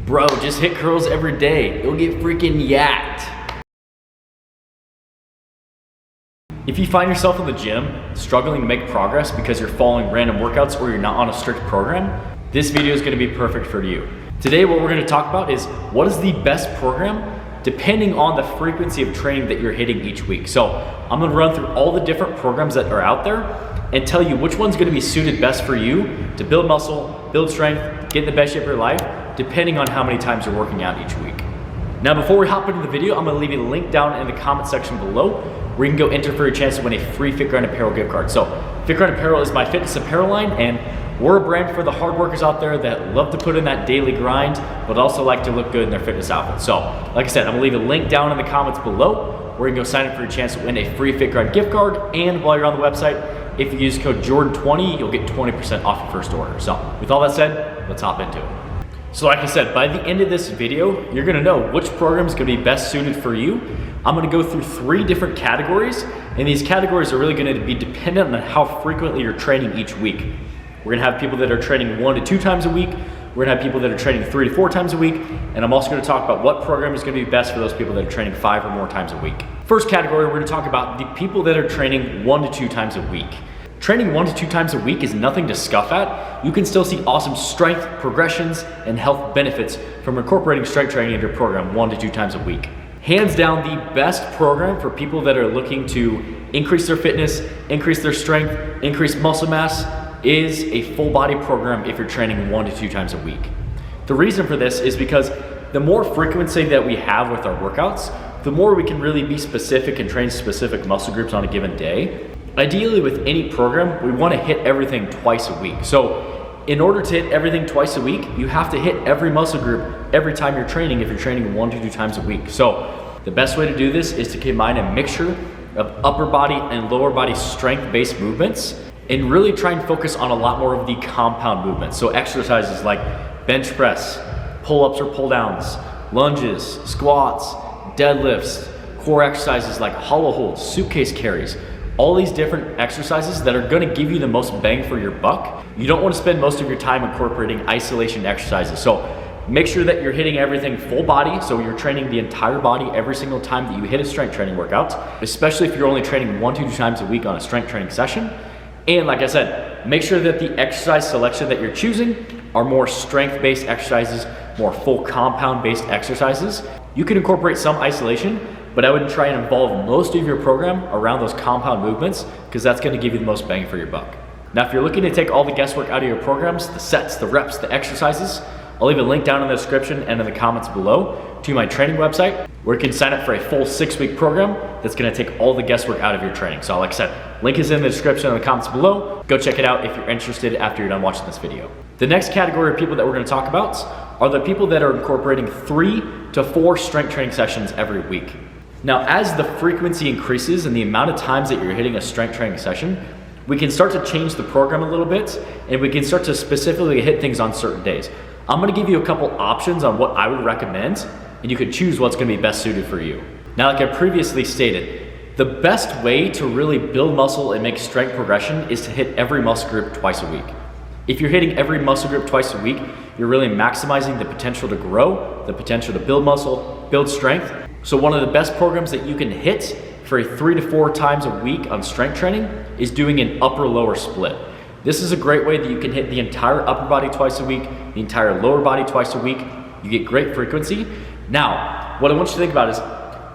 Bro, just hit curls every day. You'll get freaking yacked. If you find yourself in the gym struggling to make progress because you're following random workouts or you're not on a strict program, this video is gonna be perfect for you. Today, what we're gonna talk about is what is the best program depending on the frequency of training that you're hitting each week. So I'm gonna run through all the different programs that are out there and tell you which one's gonna be suited best for you to build muscle, build strength, get in the best shape of your life, depending on how many times you're working out each week. Now, before we hop into the video, I'm gonna leave you a link down in the comment section below where you can go enter for your chance to win a free FITGRIND apparel gift card. So FITGRIND apparel is my fitness apparel line, and we're a brand for the hard workers out there that love to put in that daily grind, but also like to look good in their fitness outfit. So like I said, I'm gonna leave a link down in the comments below where you can go sign up for your chance to win a free FITGRIND gift card. And while you're on the website, if you use code Jordan20, you'll get 20% off your first order. So with all that said, let's hop into it. So like I said, by the end of this video, you're gonna know which program is gonna be best suited for you. I'm gonna go through 3 different categories, and these categories are really gonna be dependent on how frequently you're training each week. We're gonna have people that are training 1 to 2 times a week. We're gonna have people that are training 3 to 4 times a week. And I'm also gonna talk about what program is gonna be best for those people that are training 5 or more times a week. First category, we're gonna talk about the people that are training 1 to 2 times a week. Training 1 to 2 times a week is nothing to scoff at. You can still see awesome strength, progressions, and health benefits from incorporating strength training into your program 1 to 2 times a week. Hands down, the best program for people that are looking to increase their fitness, increase their strength, increase muscle mass is a full body program if you're training 1 to 2 times a week. The reason for this is because the more frequency that we have with our workouts, the more we can really be specific and train specific muscle groups on a given day. Ideally, with any program, we want to hit everything twice a week. So in order to hit everything twice a week, you have to hit every muscle group every time you're training if you're training 1 to 2 times a week. So the best way to do this is to combine a mixture of upper body and lower body strength-based movements and really try and focus on a lot more of the compound movements. So exercises like bench press, pull-ups or pull-downs, lunges, squats, deadlifts, core exercises like hollow holds, suitcase carries, all these different exercises that are gonna give you the most bang for your buck. You don't wanna spend most of your time incorporating isolation exercises. So make sure that you're hitting everything full body, so you're training the entire body every single time that you hit a strength training workout, especially if you're only training 1 to 2 times a week on a strength training session. And like I said, make sure that the exercise selection that you're choosing are more strength-based exercises, more full compound-based exercises. You can incorporate some isolation, but I would try and involve most of your program around those compound movements because that's gonna give you the most bang for your buck. Now, if you're looking to take all the guesswork out of your programs, the sets, the reps, the exercises, I'll leave a link down in the description and in the comments below to my training website where you can sign up for a full 6-week program that's gonna take all the guesswork out of your training. So like I said, link is in the description and the comments below. Go check it out if you're interested after you're done watching this video. The next category of people that we're gonna talk about are the people that are incorporating 3 to 4 strength training sessions every week. Now, as the frequency increases and the amount of times that you're hitting a strength training session, we can start to change the program a little bit and we can start to specifically hit things on certain days. I'm gonna give you a couple options on what I would recommend, and you can choose what's gonna be best suited for you. Now, like I previously stated, the best way to really build muscle and make strength progression is to hit every muscle group twice a week. If you're hitting every muscle group twice a week, you're really maximizing the potential to grow, the potential to build muscle, build strength. So one of the best programs that you can hit for a 3 to 4 times a week on strength training is doing an upper-lower split. This is a great way that you can hit the entire upper body twice a week, the entire lower body twice a week. You get great frequency. Now, what I want you to think about is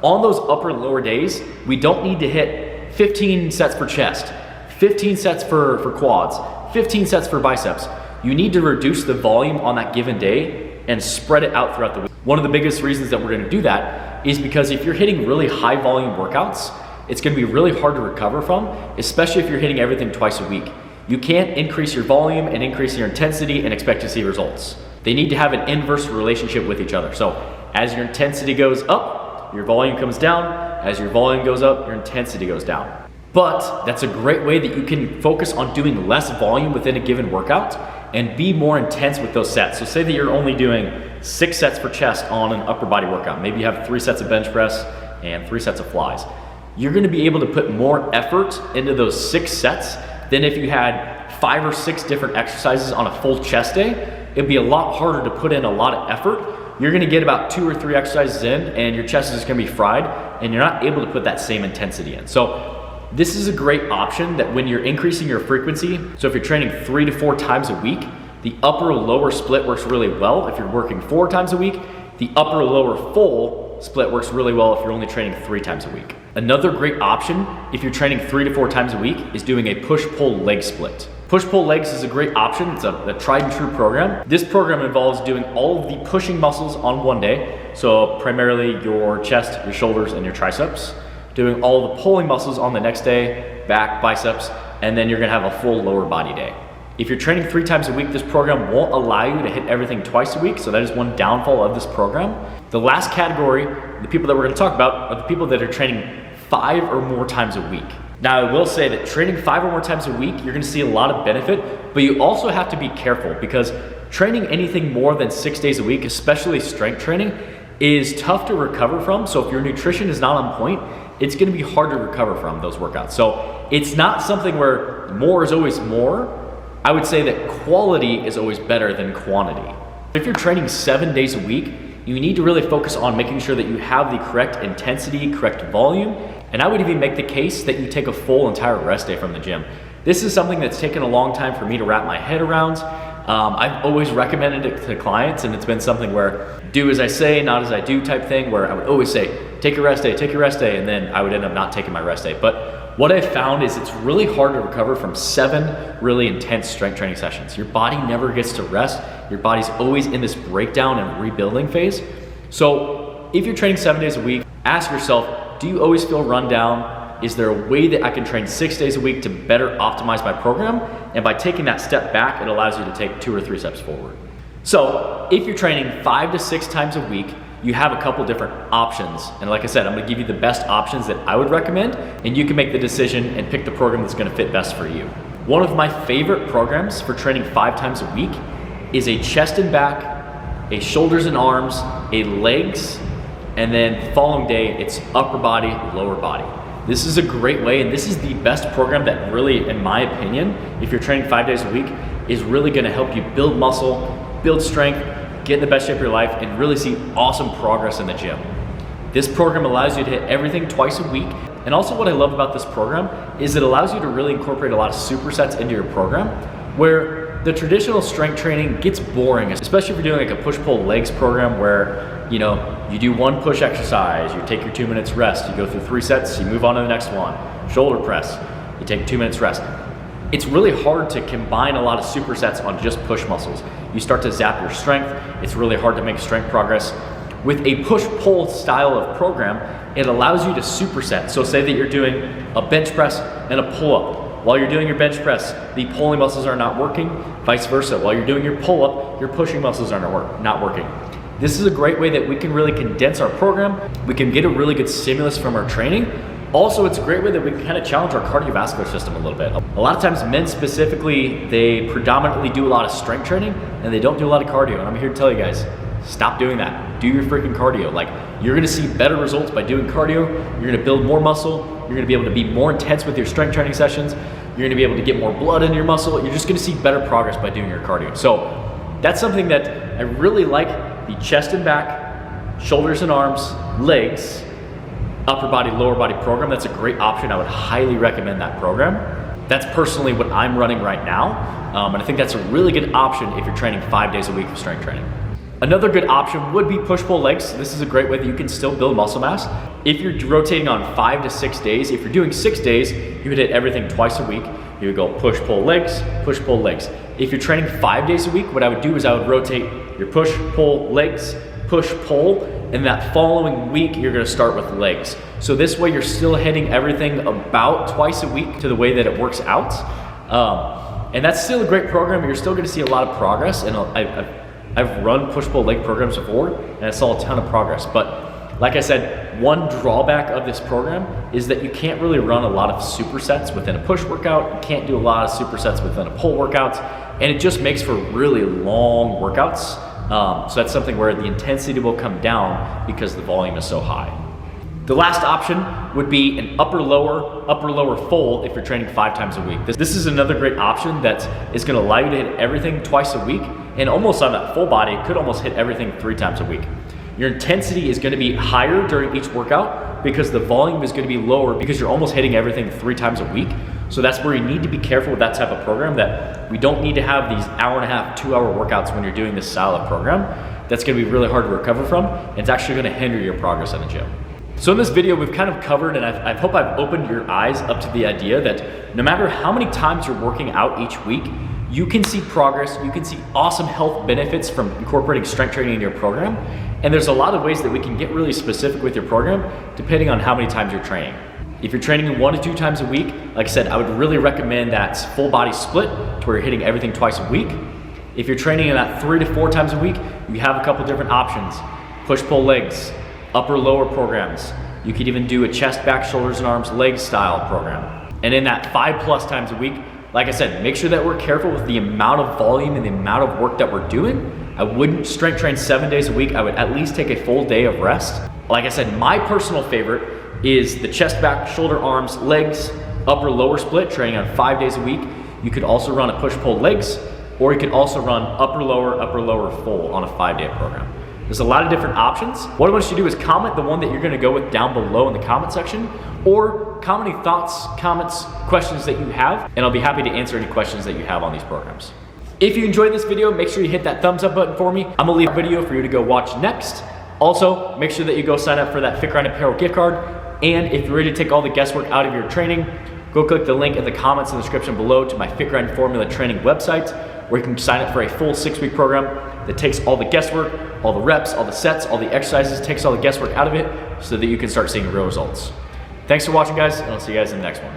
on those upper and lower days, we don't need to hit 15 sets for chest, 15 sets for quads, 15 sets for biceps. You need to reduce the volume on that given day and spread it out throughout the week. One of the biggest reasons that we're gonna do that is because if you're hitting really high volume workouts, it's gonna be really hard to recover from, especially if you're hitting everything twice a week. You can't increase your volume and increase your intensity and expect to see results. They need to have an inverse relationship with each other. So as your intensity goes up, your volume comes down. As your volume goes up, your intensity goes down. But that's a great way that you can focus on doing less volume within a given workout and be more intense with those sets. So say that you're only doing 6 sets for chest on an upper body workout. Maybe you have 3 sets of bench press and 3 sets of flies. You're gonna be able to put more effort into those 6 sets than if you had 5 or 6 different exercises on a full chest day it'd be a lot harder to put in a lot of effort. You're gonna get about 2 or 3 exercises in and your chest is gonna be fried and you're not able to put that same intensity in. So this is a great option that when you're increasing your frequency, so if you're training 3 to 4 times a week, the upper lower split works really well. If you're working 4 times a week, the upper lower full split works really well if you're only training 3 times a week. Another great option if you're training 3 to 4 times a week is doing a push-pull leg split. Push-pull legs is a great option. It's a tried and true program. This program involves doing all of the pushing muscles on one day. So primarily your chest, your shoulders, and your triceps. Doing all the pulling muscles on the next day, back, biceps, and then you're gonna have a full lower body day. If you're training 3 times a week, this program won't allow you to hit everything twice a week, so that is one downfall of this program. The last category, the people that we're gonna talk about, are the people that are training 5 or more times a week. Now, I will say that training 5 or more times a week, you're gonna see a lot of benefit, but you also have to be careful because training anything more than 6 days a week, especially strength training, is tough to recover from. So if your nutrition is not on point, it's gonna be hard to recover from those workouts. So it's not something where more is always more. I would say that quality is always better than quantity. If you're training 7 days a week, you need to really focus on making sure that you have the correct intensity, correct volume, and I would even make the case that you take a full entire rest day from the gym. This is something that's taken a long time for me to wrap my head around. I've always recommended it to clients, and it's been something where do as I say, not as I do type thing, where I would always say, take a rest day, and then I would end up not taking my rest day. But what I've found is it's really hard to recover from 7 really intense strength training sessions. Your body never gets to rest. Your body's always in this breakdown and rebuilding phase. So if you're training 7 days a week, ask yourself, do you always feel run down? Is there a way that I can train 6 days a week to better optimize my program? And by taking that step back, it allows you to take 2 or 3 steps forward. So if you're training 5 to 6 times a week, you have a couple different options. And like I said, I'm gonna give you the best options that I would recommend, and you can make the decision and pick the program that's gonna fit best for you. One of my favorite programs for training 5 times a week is a chest and back, a shoulders and arms, a legs, and then the following day, it's upper body, lower body. This is a great way, and this is the best program that really, in my opinion, if you're training 5 days a week, is really gonna help you build muscle, build strength, get in the best shape of your life, and really see awesome progress in the gym. This program allows you to hit everything twice a week. And also what I love about this program is it allows you to really incorporate a lot of supersets into your program, where the traditional strength training gets boring, especially if you're doing like a push-pull legs program where, you know, you do 1 push exercise, you take your 2 minutes rest, you go through 3 sets, you move on to the next one. Shoulder press, you take 2 minutes rest. It's really hard to combine a lot of supersets on just push muscles. You start to zap your strength. It's really hard to make strength progress. With a push-pull style of program, it allows you to superset. So say that you're doing a bench press and a pull-up. While you're doing your bench press, the pulling muscles are not working, vice versa. While you're doing your pull-up, your pushing muscles are not working. This is a great way that we can really condense our program. We can get a really good stimulus from our training. Also, it's a great way that we can kind of challenge our cardiovascular system a little bit. A lot of times men specifically, they predominantly do a lot of strength training and they don't do a lot of cardio. And I'm here to tell you guys, stop doing that. Do your freaking cardio. Like, you're gonna see better results by doing cardio. You're gonna build more muscle. You're gonna be able to be more intense with your strength training sessions. You're gonna be able to get more blood in your muscle. You're just gonna see better progress by doing your cardio. So that's something that I really like, the chest and back, shoulders and arms, legs, upper body, lower body program. That's a great option. I would highly recommend that program. That's personally what I'm running right now. And I think that's a really good option if you're training 5 days a week of strength training. Another good option would be push-pull legs. This is a great way that you can still build muscle mass. If you're rotating on 5 to 6 days, if you're doing 6 days, you would hit everything twice a week. You would go push-pull legs, push-pull legs. If you're training 5 days a week, what I would do is I would rotate your push-pull legs, push-pull, and that following week, you're gonna start with legs. So this way you're still hitting everything about twice a week to the way that it works out. And that's still a great program. You're still gonna see a lot of progress. And I've run push-pull leg programs before and I saw a ton of progress. But like I said, one drawback of this program is that you can't really run a lot of supersets within a push workout. You can't do a lot of supersets within a pull workout. And it just makes for really long workouts. So that's something where the intensity will come down because the volume is so high. The last option would be an upper lower full if you're training 5 times a week. This is another great option that is gonna allow you to hit everything twice a week, and almost on that full body, it could almost hit everything 3 times a week. Your intensity is gonna be higher during each workout because the volume is gonna be lower because you're almost hitting everything 3 times a week. So that's where you need to be careful with that type of program, that we don't need to have these hour-and-a-half, 2-hour workouts when you're doing this style of program. That's gonna be really hard to recover from, and it's actually gonna hinder your progress in the gym. So in this video, we've kind of covered, and I hope I've opened your eyes up to the idea that no matter how many times you're working out each week, you can see progress, you can see awesome health benefits from incorporating strength training in your program. And there's a lot of ways that we can get really specific with your program depending on how many times you're training. If you're training 1 to 2 times a week, like I said, I would really recommend that full body split to where you're hitting everything twice a week. If you're training in that 3 to 4 times a week, you have a couple different options. Push-pull legs, upper-lower programs. You could even do a chest, back, shoulders, and arms, leg style program. And in that 5+ times a week, like I said, make sure that we're careful with the amount of volume and the amount of work that we're doing. I wouldn't strength train 7 days a week. I would at least take a full day of rest. Like I said, my personal favorite is the chest, back, shoulder, arms, legs, upper-lower split, training on 5 days a week. You could also run a push-pull legs, or you could also run upper-lower full on a 5-day program. There's a lot of different options. What I want you to do is comment the one that you're gonna go with down below in the comment section, or comment any thoughts, comments, questions that you have, and I'll be happy to answer any questions that you have on these programs. If you enjoyed this video, make sure you hit that thumbs up button for me. I'm gonna leave a video for you to go watch next. Also, make sure that you go sign up for that FITGRIND apparel gift card, and if you're ready to take all the guesswork out of your training, go click the link in the comments and description below to my FITGRIND formula training website, where you can sign up for a full 6-week program that takes all the guesswork, all the reps, all the sets, all the exercises, takes all the guesswork out of it so that you can start seeing real results. Thanks for watching, guys, and I'll see you guys in the next one.